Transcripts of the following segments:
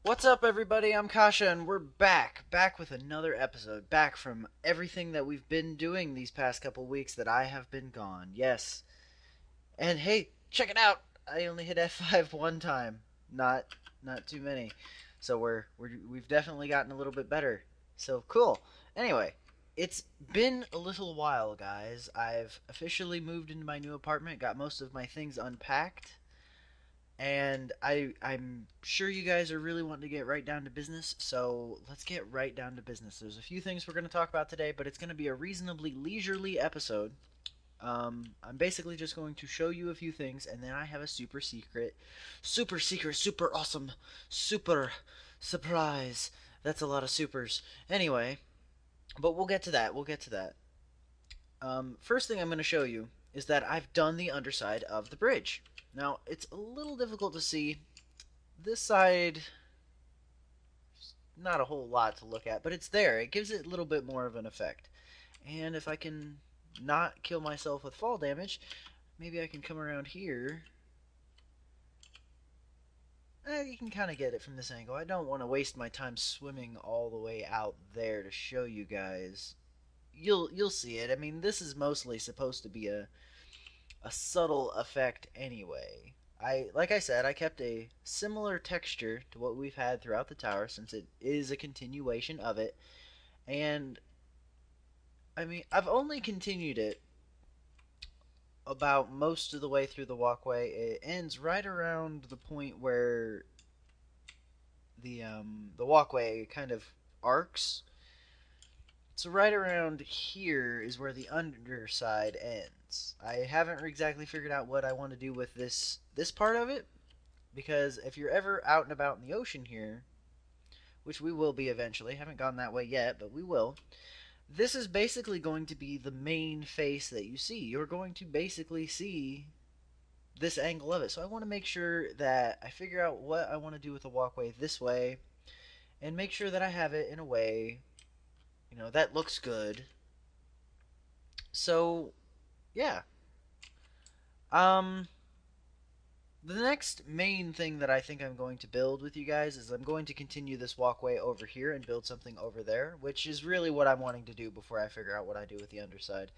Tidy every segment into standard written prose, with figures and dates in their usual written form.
What's up, everybody? I'm Kasha, and we're back with another episode, back from everything that we've been doing these past couple weeks that I have been gone. Yes, and hey, check it out! I only hit F5 one time, not too many, so we've definitely gotten a little bit better. So cool. Anyway, it's been a little while, guys. I've officially moved into my new apartment, got most of my things unpacked. And I'm sure you guys are really wanting to get right down to business, so let's get right down to business. There's a few things we're going to talk about today, but it's going to be a reasonably leisurely episode. I'm basically just going to show you a few things, and then I have a super secret, super awesome, super surprise. That's a lot of supers. Anyway, but we'll get to that. First thing I'm going to show you is that I've done the underside of the bridge. Now, it's a little difficult to see. This side, not a whole lot to look at, but it's there. It gives it a little bit more of an effect. And if I can not kill myself with fall damage, maybe I can come around here. You can kind of get it from this angle. I don't want to waste my time swimming all the way out there to show you guys. You'll see it. I mean, this is mostly supposed to be a subtle effect anyway. Like I said, I kept a similar texture to what we've had throughout the tower since it is a continuation of it. And I mean, I've only continued it about most of the way through the walkway. It ends right around the point where the walkway kind of arcs. So right around here is where the underside ends. I haven't exactly figured out what I want to do with this part of it, because if you're ever out and about in the ocean here, which we will be eventually, haven't gone that way yet, but we will, this is basically going to be the main face that you see. You're going to basically see this angle of it. So I want to make sure that I figure out what I want to do with the walkway this way, and make sure that I have it in a way, you know, that looks good. So, yeah. The next main thing that I think I'm going to build with you guys is I'm going to continue this walkway over here and build something over there, which is really what I'm wanting to do before I figure out what I do with the underside.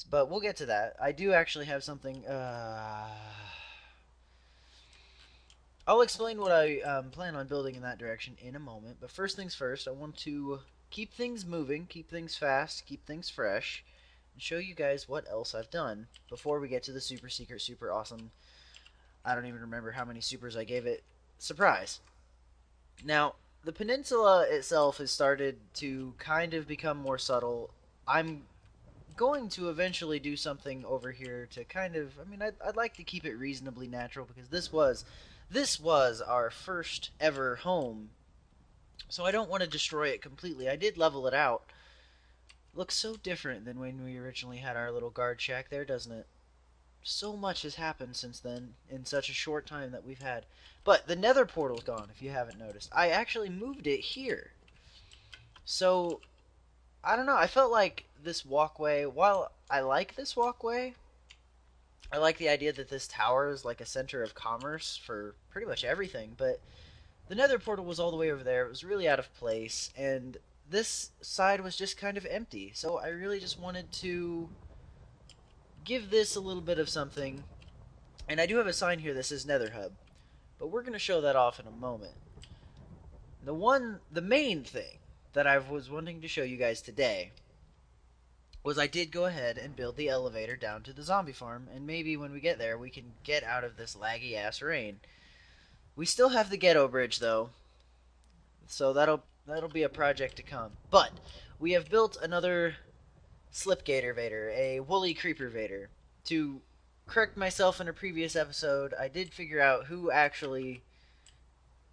But we'll get to that. I do actually have something, I'll explain what I plan on building in that direction in a moment, but first things first, I want to keep things moving, keep things fast, keep things fresh, and show you guys what else I've done before we get to the super secret, super awesome, I don't even remember how many supers I gave it, surprise. Now, the peninsula itself has started to kind of become more subtle. I'm going to eventually do something over here to kind of, I mean, I'd like to keep it reasonably natural, because this was our first ever home, so I don't want to destroy it completely. I did level it out. Looks so different than when we originally had our little guard shack there, doesn't it? So much has happened since then in such a short time that we've had. But the nether portal's gone, if you haven't noticed. I actually moved it here. So, I don't know. I felt like this walkway, while I like this walkway, I like the idea that this tower is like a center of commerce for pretty much everything, but the nether portal was all the way over there. It was really out of place, and this side was just kind of empty. So I really just wanted to give this a little bit of something. And I do have a sign here that says Nether Hub, but we're going to show that off in a moment. The main thing that I was wanting to show you guys today was I did go ahead and build the elevator down to the zombie farm, and maybe when we get there we can get out of this laggy ass rain. We still have the ghetto bridge though, so that'll be a project to come. But we have built another Slipgator Vader, a woolly creeper Vader. To correct myself in a previous episode, I did figure out who actually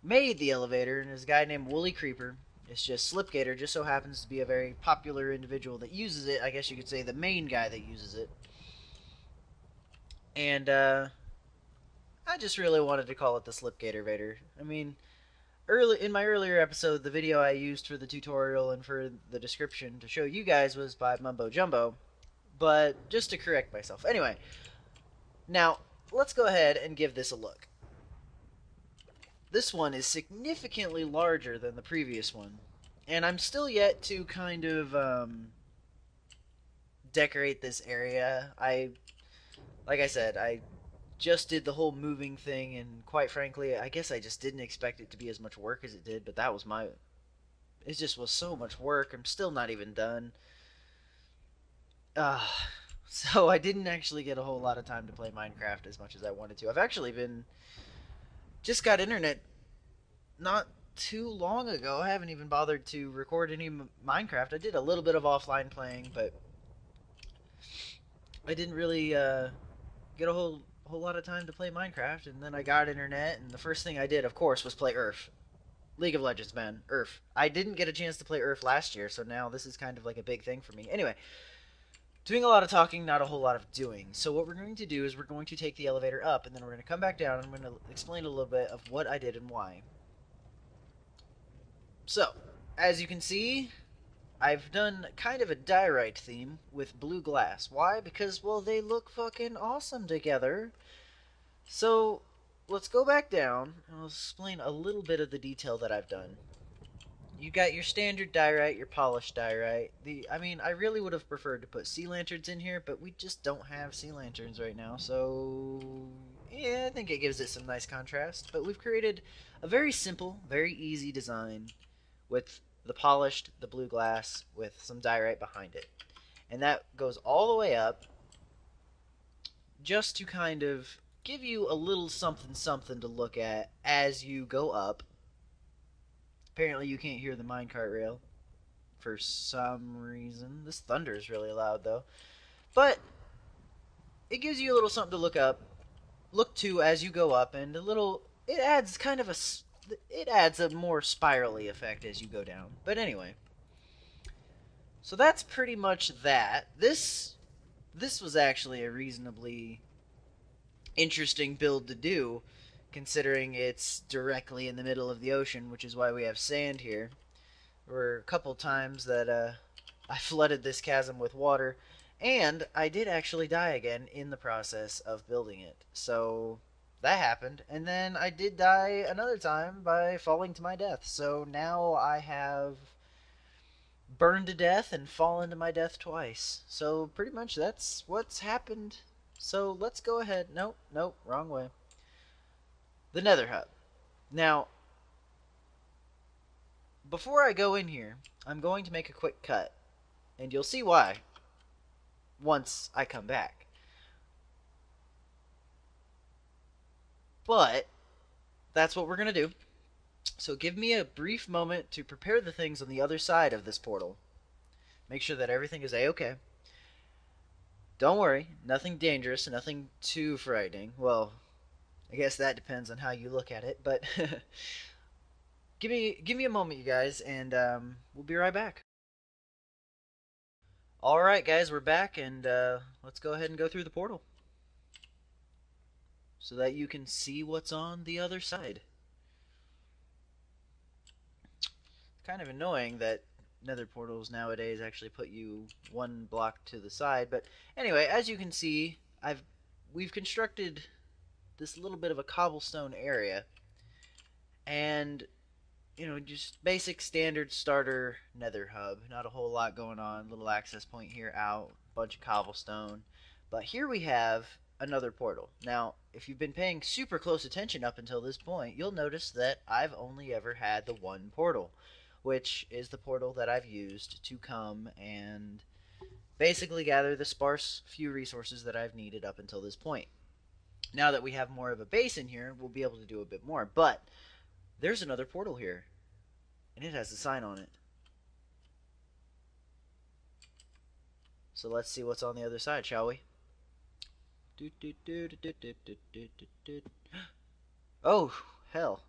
made the elevator, and it's a guy named Woolly Creeper. It's just Slipgator just so happens to be a very popular individual that uses it. I guess you could say the main guy that uses it. And I just really wanted to call it the Slipgator Vader. I mean, in my earlier episode, the video I used for the tutorial and for the description to show you guys was by Mumbo Jumbo, but just to correct myself. Anyway, now let's go ahead and give this a look. this one is significantly larger than the previous one. And I'm still yet to kind of decorate this area. Like I said, I just did the whole moving thing, and quite frankly, I guess I just didn't expect it to be as much work as it did, but that was my. It just was so much work. I'm still not even done. Uh, so I didn't actually get a whole lot of time to play Minecraft as much as I wanted to. I've actually been. Just got internet not too long ago. I haven't even bothered to record any Minecraft. I did a little bit of offline playing, but I didn't really get a whole lot of time to play Minecraft. And then I got internet, and the first thing I did, of course, was play Earth. League of Legends, man. Earth. I didn't get a chance to play Earth last year, so now this is kind of like a big thing for me. Anyway, doing a lot of talking, not a whole lot of doing. So what we're going to do is we're going to take the elevator up, and then we're going to come back down, and I'm going to explain a little bit of what I did and why. So, as you can see, I've done kind of a diorite theme with blue glass. Why? Because, well, they look fucking awesome together. So, let's go back down, and I'll explain a little bit of the detail that I've done. You got your standard diorite, your polished diorite. I mean, I really would have preferred to put sea lanterns in here, but we just don't have sea lanterns right now, so yeah, I think it gives it some nice contrast. But we've created a very simple, very easy design with the polished, the blue glass, with some diorite behind it. And that goes all the way up just to kind of give you a little something something to look at as you go up. Apparently you can't hear the minecart rail for some reason. This thunder is really loud though. But it gives you a little something to look to as you go up, and it adds kind of it adds a more spirally effect as you go down. But anyway, so that's pretty much that. This was actually a reasonably interesting build to do, considering it's directly in the middle of the ocean, which is why we have sand here. There were a couple times that I flooded this chasm with water, and I did actually die again in the process of building it. So that happened, and then I did die another time by falling to my death. So now I have burned to death and fallen to my death twice. So pretty much that's what's happened. So let's go ahead. Nope, nope, wrong way. The Nether Hub. Now, before I go in here, I'm going to make a quick cut, and you'll see why once I come back. But that's what we're going to do. So give me a brief moment to prepare the things on the other side of this portal. Make sure that everything is a-okay. Don't worry, nothing dangerous, nothing too frightening. Well, I guess that depends on how you look at it, but give me a moment, you guys, and we'll be right back. Alright, guys, we're back, and let's go ahead and go through the portal so that you can see what's on the other side. Kind of annoying that nether portals nowadays actually put you one block to the side, but anyway, as you can see, we've constructed this little bit of a cobblestone area, and just basic standard starter nether hub. Not a whole lot going on. Little access point here, out, bunch of cobblestone. But here we have another portal. Now, if you've been paying super close attention up until this point, you'll notice that I've only ever had the one portal, which is the portal that I've used to come and basically gather the sparse few resources that I've needed up until this point. Now that we have more of a base in here, we'll be able to do a bit more. But there's another portal here, and it has a sign on it. So let's see what's on the other side, shall we? Oh, hell.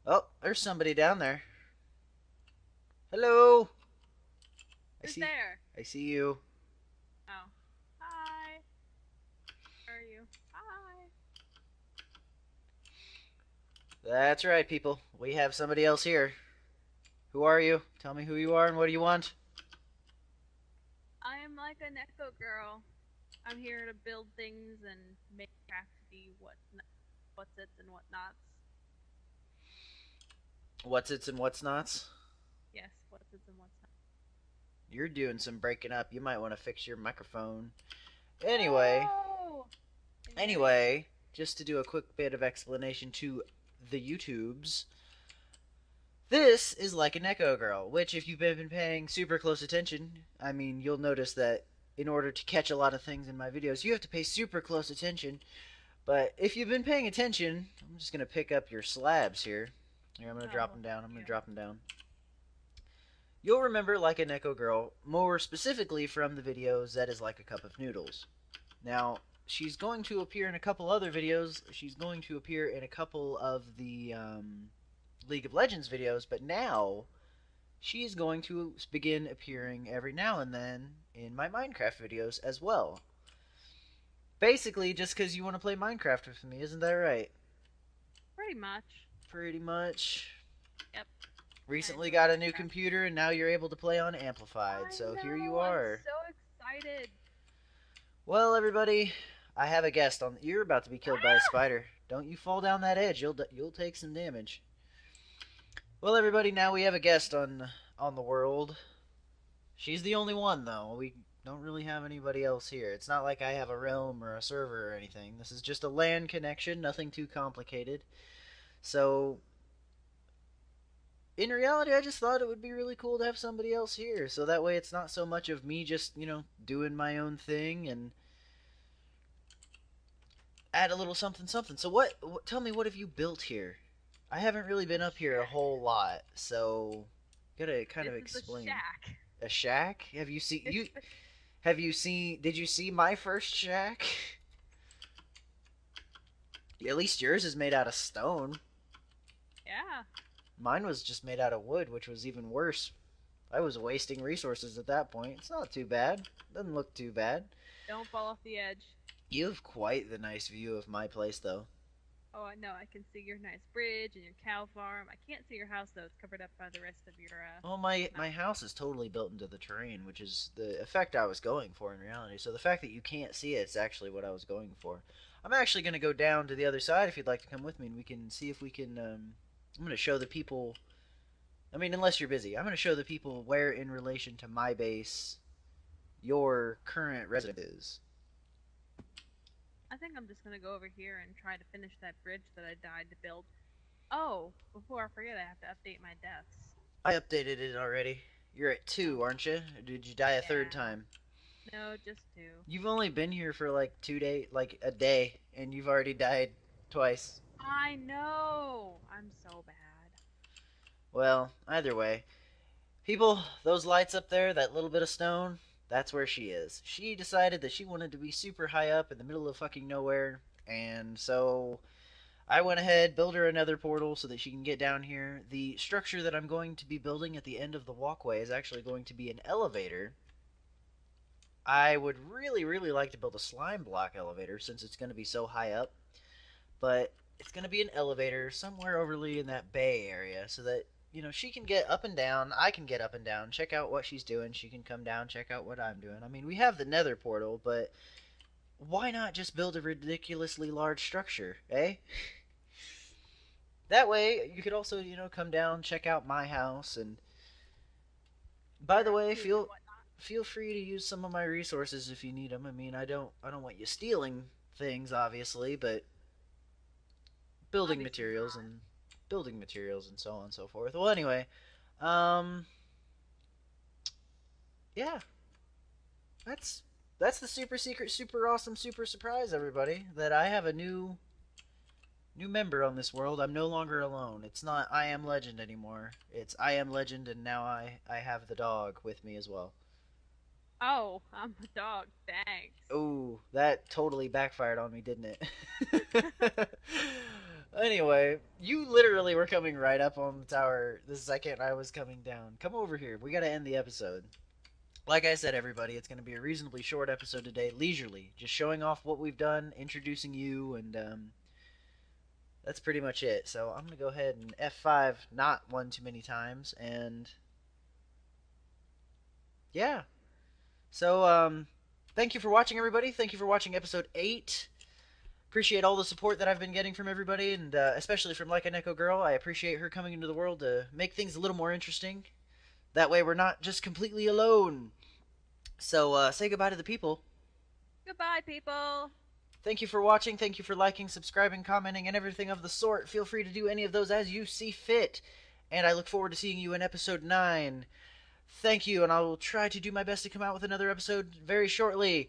Oh, there's somebody down there. Hello. Who's there? I see you. Oh. Hi. Where are you? Hi. That's right, people. We have somebody else here. Who are you? Tell me who you are and what do you want? I am like an echo girl. I'm here to build things and make crafty what's its and whatnots. What's its and what's nots? Yes, what's it and what's not. You're doing some breaking up. You might want to fix your microphone. Anyway, No! Can you hear me? anyway, just to do a quick bit of explanation to the YouTubes, this is like an Echo Girl, which if you've been paying super close attention, I mean, you'll notice that in order to catch a lot of things in my videos, you have to pay super close attention. But if you've been paying attention, I'm just going to pick up your slabs here. Here, I'm going to drop Oh, them down. I'm thank going you. to drop them down. You'll remember Like an Echo Girl more specifically from the videos That Is Like a Cup of Noodles. Now, she's going to appear in a couple other videos. She's going to appear in a couple of the League of Legends videos, but now she's going to begin appearing every now and then in my Minecraft videos as well. Basically, just because you want to play Minecraft with me, isn't that right? Pretty much. Pretty much. Yep. Recently enjoy got a new Minecraft. computer, and now you're able to play on Amplified, so here you I'm are. so excited. Well, everybody, I have a guest on. You're about to be killed by a Ah! spider. Don't you fall down that edge. You'll take some damage. Well, everybody, now we have a guest on the world. She's the only one, though. We don't really have anybody else here. It's not like I have a realm or a server or anything. This is just a LAN connection, nothing too complicated. So, in reality, I just thought it would be really cool to have somebody else here. So that way it's not so much of me just, doing my own thing and add a little something something. So tell me, what have you built here? I haven't really been up here a Shack. whole lot, so gotta kind This of is a explain. shack. A shack? Have you seen It's you have you seen did you see my first shack? At least yours is made out of stone. yeah. Mine was just made out of wood, which was even worse. I was wasting resources at that point. It's not too bad. Doesn't look too bad. Don't fall off the edge. You have quite the nice view of my place, though. Oh, I know. I can see your nice bridge and your cow farm. I can't see your house though. It's covered up by the rest of your. Well, my mountain. house is totally built into the terrain, which is the effect I was going for in reality. So the fact that you can't see it is actually what I was going for. I'm actually going to go down to the other side if you'd like to come with me, and we can see if we can. I'm going to show the people. I mean, unless you're busy, I'm going to show the people where, in relation to my base, your current residence is. I think I'm just gonna go over here and try to finish that bridge that I died to build. Oh, before I forget, I have to update my deaths. I updated it already. You're at 2, aren't you? Or did you die a third Yeah. time? No, just two. You've only been here for like 2 days, like a day, and you've already died twice. I know. I'm so bad. Well, either way, people, those lights up there, that little bit of stone, that's where she is. She decided that she wanted to be super high up in the middle of fucking nowhere, and so I went ahead, built her another portal so that she can get down here. The structure that I'm going to be building at the end of the walkway is actually going to be an elevator. I would really, really like to build a slime block elevator since it's going to be so high up, but it's going to be an elevator somewhere overly in that bay area so that she can get up and down, I can get up and down, check out what she's doing, she can come down, check out what I'm doing. I mean, we have the nether portal, but why not just build a ridiculously large structure, eh? That way, you could also, come down, check out my house, and by the Your way, food and feel free to use some of my resources if you need them. I mean, I don't want you stealing things, obviously, but building Obviously materials not. and building materials and so on and so forth. Well, anyway, um, yeah, that's the super secret, super awesome, super surprise, everybody. That I have a new member on this world. I'm no longer alone. It's not I Am Legend anymore. It's I Am Legend, and now I have the dog with me as well. Oh, I'm a dog. Thanks. Ooh, that totally backfired on me, didn't it? Anyway, you literally were coming right up on the tower the second I was coming down. Come over here. We gotta end the episode. Like I said, everybody, it's gonna be a reasonably short episode today, leisurely, just showing off what we've done, introducing you, and that's pretty much it. So I'm gonna go ahead and F5, not one too many times, and yeah. So thank you for watching, everybody. Thank you for watching episode 8. Appreciate all the support that I've been getting from everybody, and especially from Like a Neko Girl. I appreciate her coming into the world to make things a little more interesting. That way, we're not just completely alone. So, say goodbye to the people. Goodbye, people. Thank you for watching. Thank you for liking, subscribing, commenting, and everything of the sort. Feel free to do any of those as you see fit. And I look forward to seeing you in episode 9. Thank you, and I will try to do my best to come out with another episode very shortly.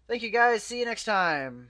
Thank you, guys. See you next time.